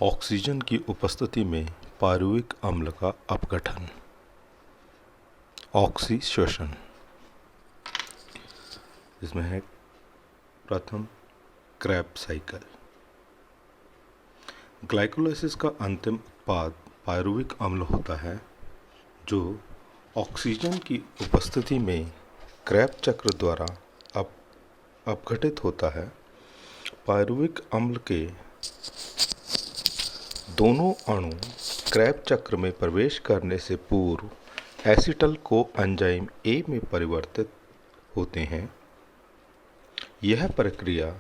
Oxygen की उपस्थिति में पायरुविक अम्ल का अपघटन, ऑक्सीश्वसन। इसमें है प्रथम क्रेब्स साइकिल। ग्लाइकोलाइसिस का अंतिम उत्पाद पायरुविक अम्ल होता है जो ऑक्सीजन की उपस्थिति में क्रेब्स चक्र द्वारा अपघटित होता है। पायरुविक अम्ल के दोनों अणु क्रेब्स चक्र में प्रवेश करने से पूर्व एसिटल को एंजाइम ए में परिवर्तित होते हैं। यह प्रक्रिया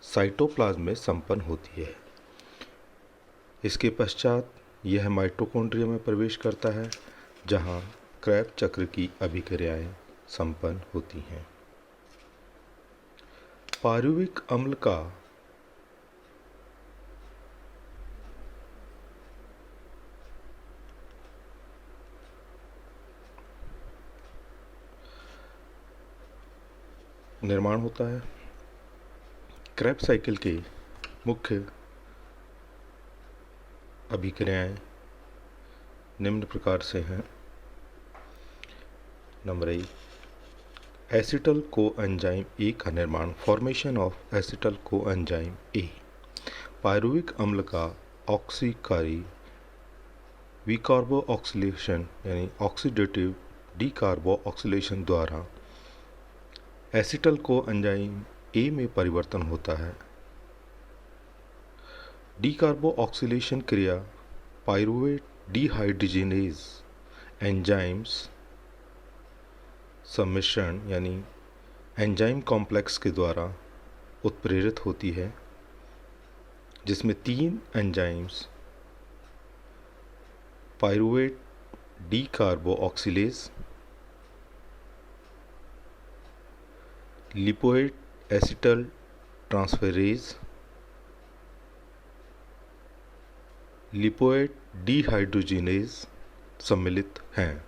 साइटोप्लाज्म में संपन्न होती है। इसके पश्चात यह माइटोकॉन्ड्रिया में प्रवेश करता है जहां क्रेब्स चक्र की अभिक्रियाएं संपन्न होती हैं। पायरुविक अम्ल का निर्माण होता है। क्रेब्स साइकिल के मुख्य अभिक्रियाएं निम्न प्रकार से हैं। नंबर 1, एसिटल को एंजाइम ए का निर्माण, फॉर्मेशन ऑफ एसिटल को एंजाइम ए। पायरुविक अम्ल का ऑक्सीकारी विकार्बोऑक्सिलेशन यानी ऑक्सीडेटिव डीकार्बोऑक्सिलेशन द्वारा एसिटल को एंजाइम ए में परिवर्तन होता है। डीकार्बोऑक्सिलेशन क्रिया पायरुवेट डिहाइड्रोजिनेज एंजाइम्स सम्मिश्रण यानी एंजाइम कॉम्प्लेक्स के द्वारा उत्प्रेरित होती है, जिसमें 3 enzymes pyruvate decarboxylase, lipoid acetyl transferase, lipoid dehydrogenase सम्मिलित हैं।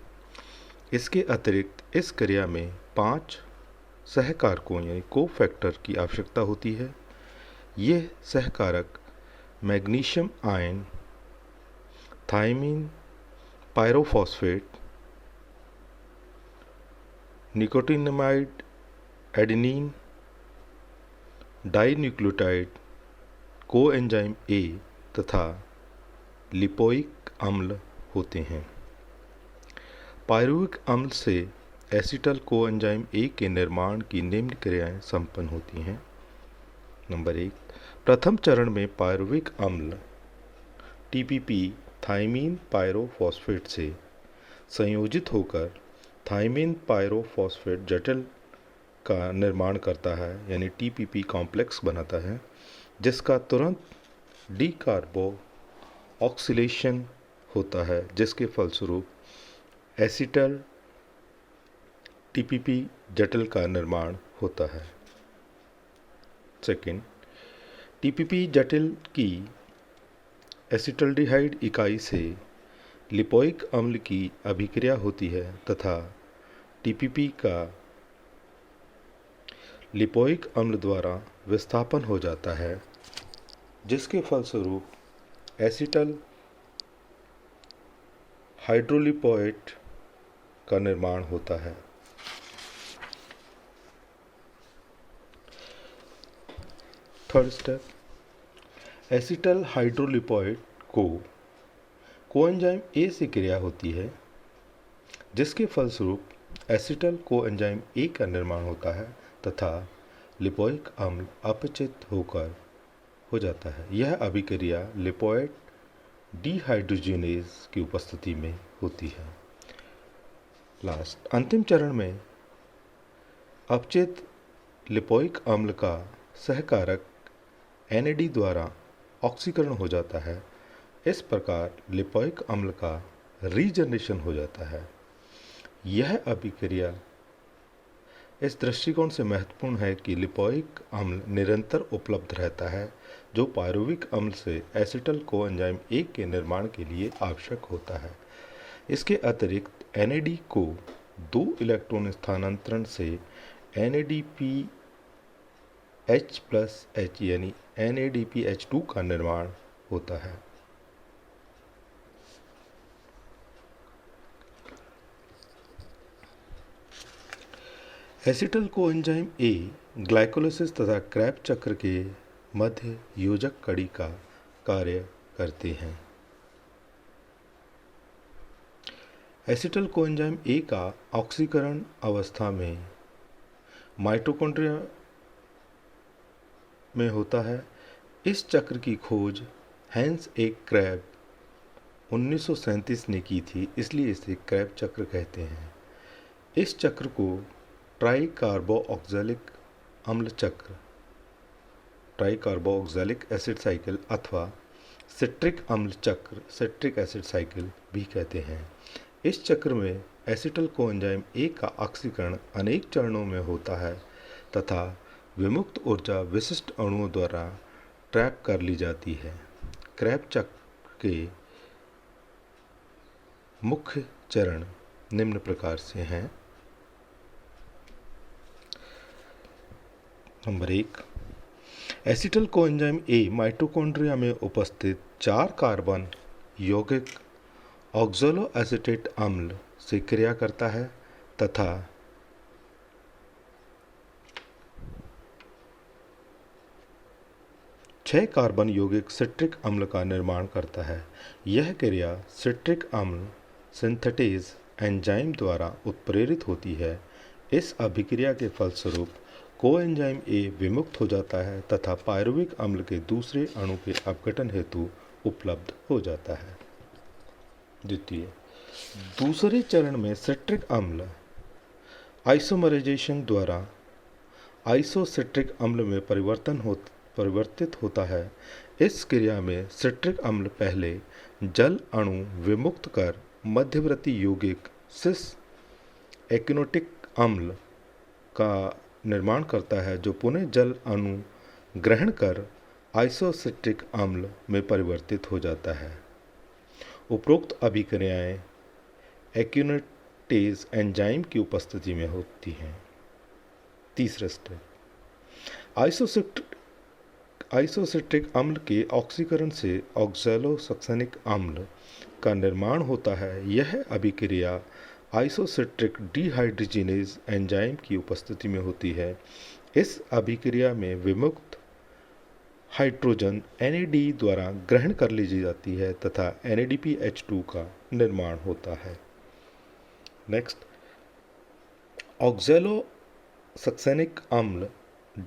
इसके अतिरिक्त इस क्रिया में 5 सहकारकों यानी कोफैक्टर की आवश्यकता होती है। ये सहकारक magnesium ion, thiamine pyrophosphate, nicotinamide adenine dinucleotide coenzyme A तथा लिपोइक अम्ल होते हैं। पायरुविक अम्ल से एसिटल कोएंजाइम ए के निर्माण की निम्न क्रियाएं संपन्न होती हैं। नंबर 1, प्रथम चरण में पायरुविक अम्ल टीपीपी थायमीन पायरोफॉस्फेट से संयोजित होकर थायमीन पायरोफॉस्फेट जटिल का निर्माण करता है यानी टीपीपी कॉम्प्लेक्स बनाता है, जिसका तुरंत डीकार्बोऑक्सिलेशन होता है, जिसके फलस्वरूप एसिटल टीपीपी जटिल का निर्माण होता है। सेकेंड, टीपीपी जटिल की एसिटल्डिहाइड इकाई से लिपोइक अम्ल की अभिक्रिया होती है तथा टीपीपी का लिपोइक अम्ल द्वारा विस्थापन हो जाता है, जिसके फलस्वरूप एसिटल हाइड्रोलिपोएट का निर्माण होता है। थर्ड स्टेप, एसिटल हाइड्रोलिपोएट को कोएंजाइम ए से क्रिया होती है, जिसके फलस्वरूप एसिटल कोएंजाइम ए का निर्माण होता है तथा लिपोइक अम्ल अपचित होकर हो जाता है। यह अभिक्रिया लिपोइड डिहाइड्रोजिनेज की उपस्थिति में होती है। लास्ट, अंतिम चरण में अपचित लिपोइक अम्ल का सहकारक एनएडी द्वारा ऑक्सीकरण हो जाता है। इस प्रकार लिपोइक अम्ल का रीजनरेशन हो जाता है। यह अभिक्रिया इस दृष्टिकोण से महत्वपूर्ण है कि लिपोइक अम्ल निरंतर उपलब्ध रहता है, जो पायरुविक अम्ल से एसिटल कोएंजाइम ए के निर्माण के लिए आवश्यक होता है। इसके अतिरिक्त एनएडी को 2 इलेक्ट्रॉन स्थानांतरण से NADPH+H यानी NADPH2 का निर्माण होता है। एसिटल कोएंजाइम ए ग्लाइकोलाइसिस तथा क्रैब चक्र के मध्य योजक कड़ी का कार्य करते हैं। एसिटल कोएंजाइम ए का ऑक्सीकरण अवस्था में माइटोकॉन्ड्रिया में होता है। इस चक्र की खोज हैंस ए क्रैब 1937 ने की थी, इसलिए इसे क्रैब चक्र कहते हैं। इस चक्र को ट्राई कार्बोऑक्जेलिक अम्ल चक्र, ट्राई कार्बोऑक्जेलिक एसिड साइकिल अथवा सिट्रिक अम्ल चक्र, सिट्रिक एसिड साइकिल भी कहते हैं। इस चक्र में एसिटल कोएंजाइम ए का ऑक्सीकरण अनेक चरणों में होता है तथा विमुक्त ऊर्जा विशिष्ट अणुओं द्वारा ट्रैप कर ली जाती है। क्रैब चक्र के मुख्य चरण निम्न प्रकार से हैं। Number 1, acetyl coenzyme A mitochondria में उपस्थित 4 कार्बन यौगिक ऑक्सैलो एसीटेट अम्ल से क्रिया करता है तथा छह कार्बन यौगिक सिट्रिक अम्ल का निर्माण करता है। यह क्रिया सिट्रिक अम्ल सिंथेटेज एंजाइम द्वारा उत्प्रेरित होती है। इस अभिक्रिया के फलस्वरूप कोएंजाइम ए विमुक्त हो जाता है तथा पायरुविक अम्ल के दूसरे अणु के अपघटन हेतु उपलब्ध हो जाता है। द्वितीय, दूसरे चरण में सिट्रिक अम्ल आइसोमराइजेशन द्वारा आइसोसिट्रिक अम्ल में परिवर्तित होता है। इस क्रिया में सिट्रिक अम्ल पहले जल अणु विमुक्त कर मध्यवर्ती यौगिक सिस एक्टिनोइक अम्ल का निर्माण करता है, जो पुनः जल अणु ग्रहण कर आइसोसिट्रिक अम्ल में परिवर्तित हो जाता है। उपरोक्त अभिक्रियाएं एक्टिनेटेज एंजाइम की उपस्थिति में होती हैं। तीसरा स्टेप, आइसोसिट्रिक अम्ल के ऑक्सीकरण से ऑक्सैलोसक्सेनिक अम्ल का निर्माण होता है। यह अभिक्रिया आइसोसिट्रिक डिहाइड्रोजिनेज एंजाइम की उपस्थिति में होती है। इस अभिक्रिया में विमुक्त हाइड्रोजन NAD द्वारा ग्रहण कर ली जाती है तथा NADPH2 का निर्माण होता है। नेक्स्ट, ऑक्सैलोसक्सेनिक अम्ल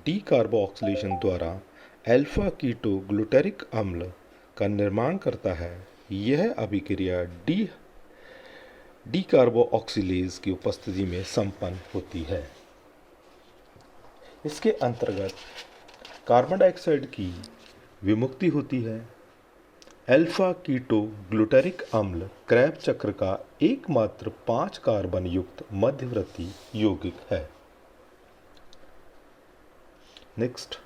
डीकार्बोक्सिलेशन द्वारा अल्फा कीटो ग्लूटेरिक अम्ल का निर्माण करता है। यह अभिक्रिया डीकार्बोक्सिलेज की उपस्थिति में संपन्न होती है। इसके अंतर्गत कार्बन डाइऑक्साइड की विमुक्ति होती है। अल्फा कीटो ग्लूटेरिक अम्ल क्रैब चक्र का एकमात्र 5 कार्बन युक्त मध्यवर्ती यौगिक है। Next,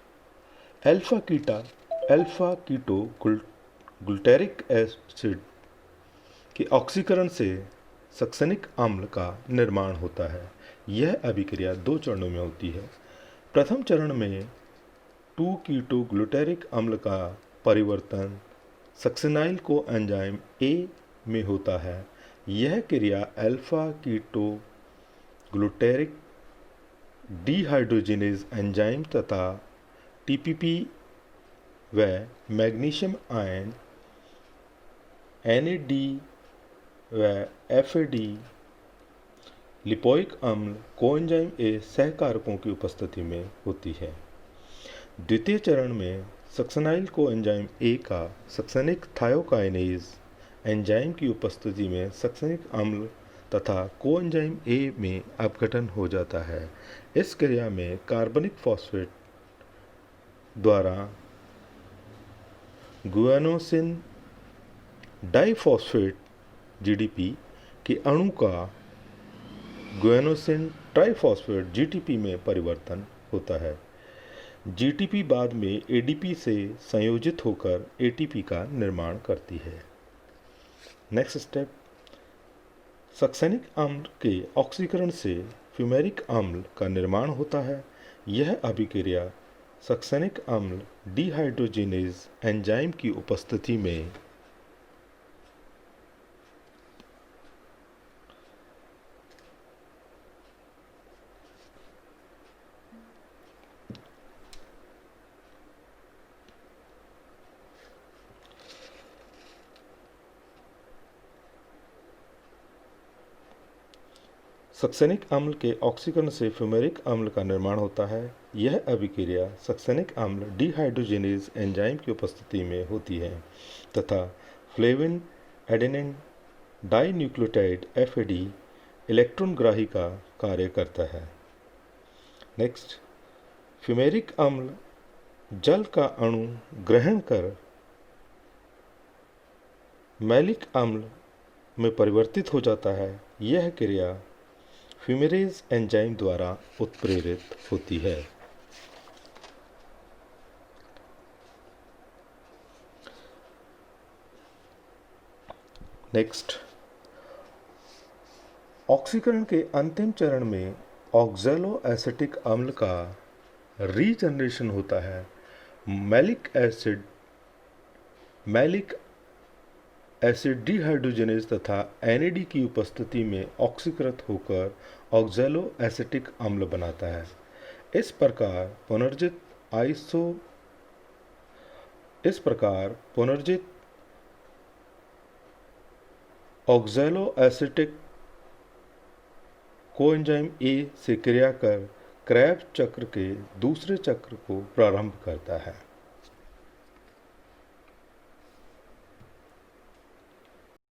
alpha keto glutaric acid के ऑक्सीकरण से सक्सेनिक अम्ल का निर्माण होता है। यह अभिक्रिया 2 चरणों में होती है। प्रथम चरण में 2 कीटो ग्लूटेरिक अम्ल का परिवर्तन सक्सेनाइल को एंजाइम ए में होता है। यह क्रिया alpha keto glutaric dehydrogenase enzyme तथा TPP व मैग्नीशियम आयन NAD व FAD लिपोइक अम्ल कोएंजाइम ए सहकारकों की उपस्थिति में होती है। द्वितीय चरण में सक्सेनाइल कोएंजाइम ए का सक्सेनिक थायोकाइनेज एंजाइम की उपस्थिति में सक्सेनिक अम्ल तथा कोएंजाइम ए में अपघटन हो जाता है। इस क्रिया में कार्बनिक फॉस्फेट द्वारा गुआनोसिन डाइफॉस्फेट GDP के अणु का गुआनोसिन ट्राइफॉस्फेट GTP में परिवर्तन होता है। GTP बाद में ADP से संयोजित होकर ATP का निर्माण करती है। नेक्स्ट स्टेप, सक्सेनिक अम्ल के ऑक्सीकरण से फ्यूमेरिक अम्ल का निर्माण होता है। यह अभिक्रिया सक्सेनिक अम्ल डिहाइड्रोजिनेज एंजाइम की उपस्थिति में सक्सेनिक अम्ल के ऑक्सीकरण से फ्यूमेरिक अम्ल का निर्माण होता है। यह अभिक्रिया सक्सेनिक अम्ल डिहाइड्रोजिनेज एंजाइम की उपस्थिति में होती है तथा फ्लेविन एडेनिन डाइन्यूक्लियोटाइड FAD इलेक्ट्रॉनग्राही का कार्य करता है। नेक्स्ट, फ्यूमेरिक अम्ल जल का अणु ग्रहण कर मैलिक अम्ल में परिवर्तित हो जाता है। यह क्रिया फ्यूमेरेज एंजाइम द्वारा उत्प्रेरित होती है। नेक्स्ट, ऑक्सीकरण के अंतिम चरण में ऑक्सैलो एसिटिक अम्ल का रीजनरेशन होता है। मैलिक एसिड डिहाइड्रोजिनेज तथा NAD की उपस्थिति में ऑक्सीकृत होकर ऑक्सैलो एसिटिक अम्ल बनाता है। इस प्रकार पुनर्जित ऑक्सैलो एसिटिक कोएंजाइम A से क्रिया कर क्रेब्स चक्र के दूसरे चक्र को प्रारंभ करता है।